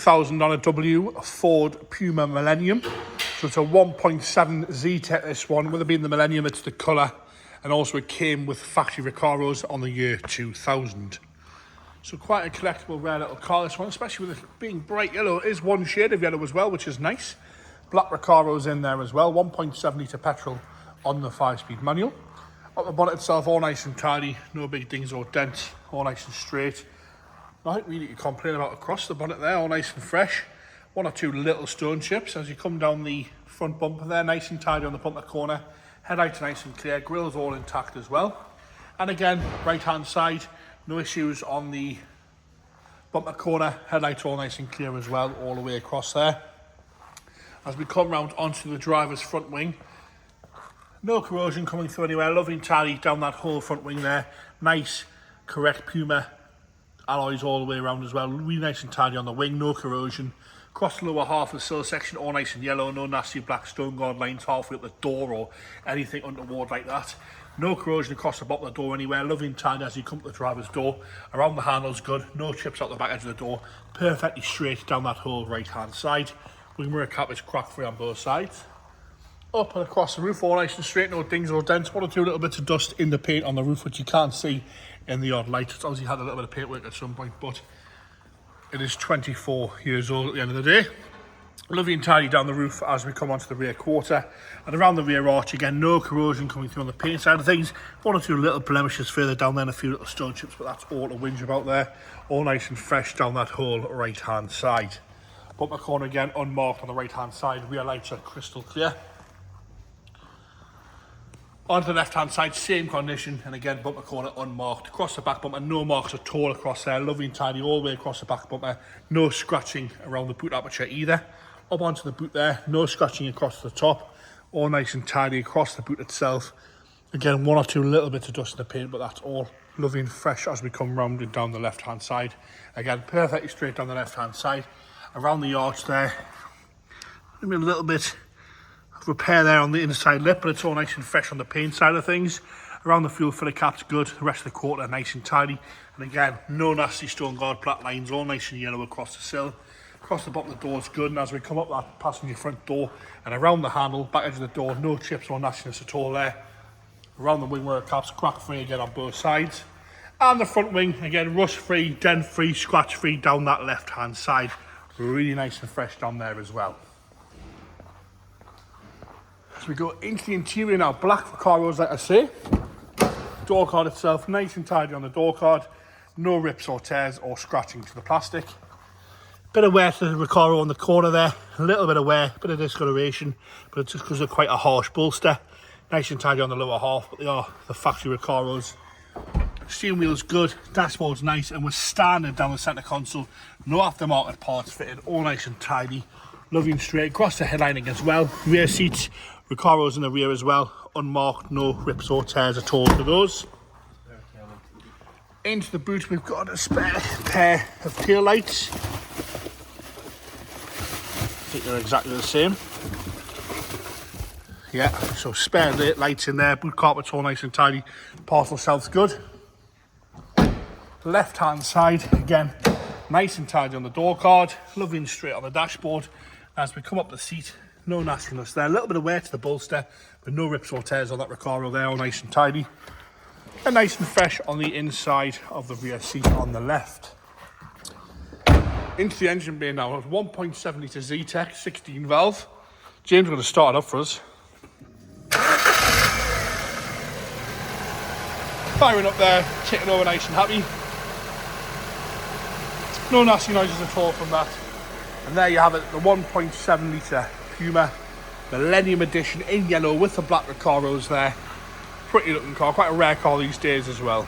$1,000 on a W Ford Puma Millenium. So it's a 1.7 Z-Tech, this one. With it being the Millenium, it's the colour. And also it came with factory Recaros on the year 2000. So quite a collectible, rare little car, this one, especially with it being bright yellow. It is one shade of yellow as well, which is nice. Black Recaros in there as well. 1.7 litre petrol on the 5-speed manual. Up the bonnet itself, all nice and tidy. No big dings or dents. All nice and straight. Nothing really to complain about across the bonnet there, all nice and fresh. One or two little stone chips as you come down the front bumper there, nice and tidy on the bumper corner. Headlights nice and clear, grill's all intact as well. And again, right hand side, no issues on the bumper corner, headlights all nice and clear as well, all the way across there. As we come round onto the driver's front wing, no corrosion coming through anywhere, lovely and tidy down that whole front wing there. Nice, correct Puma alloys all the way around as well, really nice and tidy on the wing, no corrosion. Across the lower half of the sill section, all nice and yellow, no nasty black stone guard lines halfway up the door or anything untoward like that. No corrosion across the bottom of the door anywhere, lovely and tidy as you come to the driver's door. Around the handles good, no chips out the back edge of the door, perfectly straight down that whole right hand side. Wing mirror cap is crack free on both sides. Up and across the roof, all nice and straight, no dings or dents. One or two little bits of dust in the paint on the roof, which you can't see in the odd light. It's obviously had a little bit of paint work at some point, but it is 24 years old at the end of the day. Lovely and tidy down the roof as we come onto the rear quarter. And around the rear arch, again, no corrosion coming through on the paint side of things. One or two little blemishes further down there and a few little stone chips, but that's all to whinge about there. All nice and fresh down that whole right-hand side. Bumper corner again, unmarked on the right-hand side. Rear lights are crystal clear. Onto the left-hand side, same condition, and again, bumper corner unmarked. Across the back bumper, no marks at all across there. Lovely and tidy all the way across the back bumper. No scratching around the boot aperture either. Up onto the boot there, no scratching across the top. All nice and tidy across the boot itself. Again, one or two little bits of dust in the paint, but that's all lovely and fresh as we come round and down the left-hand side. Again, perfectly straight down the left-hand side. Around the arch there, maybe a little bit repair there on the inside lip, but it's all nice and fresh on the paint side of things. Around the fuel filler cap's good, the rest of the quarter nice and tidy. And again, no nasty stone guard black lines, all nice and yellow across the sill. Across the bottom of the door is good, and as we come up that passenger front door and around the handle, back edge of the door, no chips or nastiness at all there. Around the wing mirror cap's crack free again on both sides. And the front wing, again, rust free, dent free, scratch free down that left hand side. Really nice and fresh down there as well. As we go into the interior now, black Recaros, like I say. Door card itself, nice and tidy on the door card. No rips or tears or scratching to the plastic. Bit of wear to the Recaro on the corner there. A little bit of wear, bit of discoloration, but it's just because of quite a harsh bolster. Nice and tidy on the lower half, but they are the factory Recaros. Steering wheel's good, dashboard's nice, and we're standard down the centre console. No aftermarket parts fitted, all nice and tidy. Lovely and straight across the headlining as well. Rear seats, Recaros in the rear as well. Unmarked, no rips or tears at all to those. Into the boot, we've got a spare pair of tail lights. I think they're exactly the same. Yeah, so spare lights in there. Boot carpet's all nice and tidy. Parcel shelf's good. Left hand side, again, nice and tidy on the door card. Lovely and straight on the dashboard. As we come up the seat, no nastiness there. A little bit of wear to the bolster, but no rips or tears on that Recaro there, all nice and tidy. And nice and fresh on the inside of the rear seat on the left. Into the engine bay now, 1.7 litre Z-Tech, 16 valve. James is going to start it up for us. Firing up there, ticking over nice and happy. No nasty noises at all from that. And there you have it, the 1.7 litre Puma Millenium Edition in yellow with the black Recaros there. Pretty looking car, quite a rare car these days as well.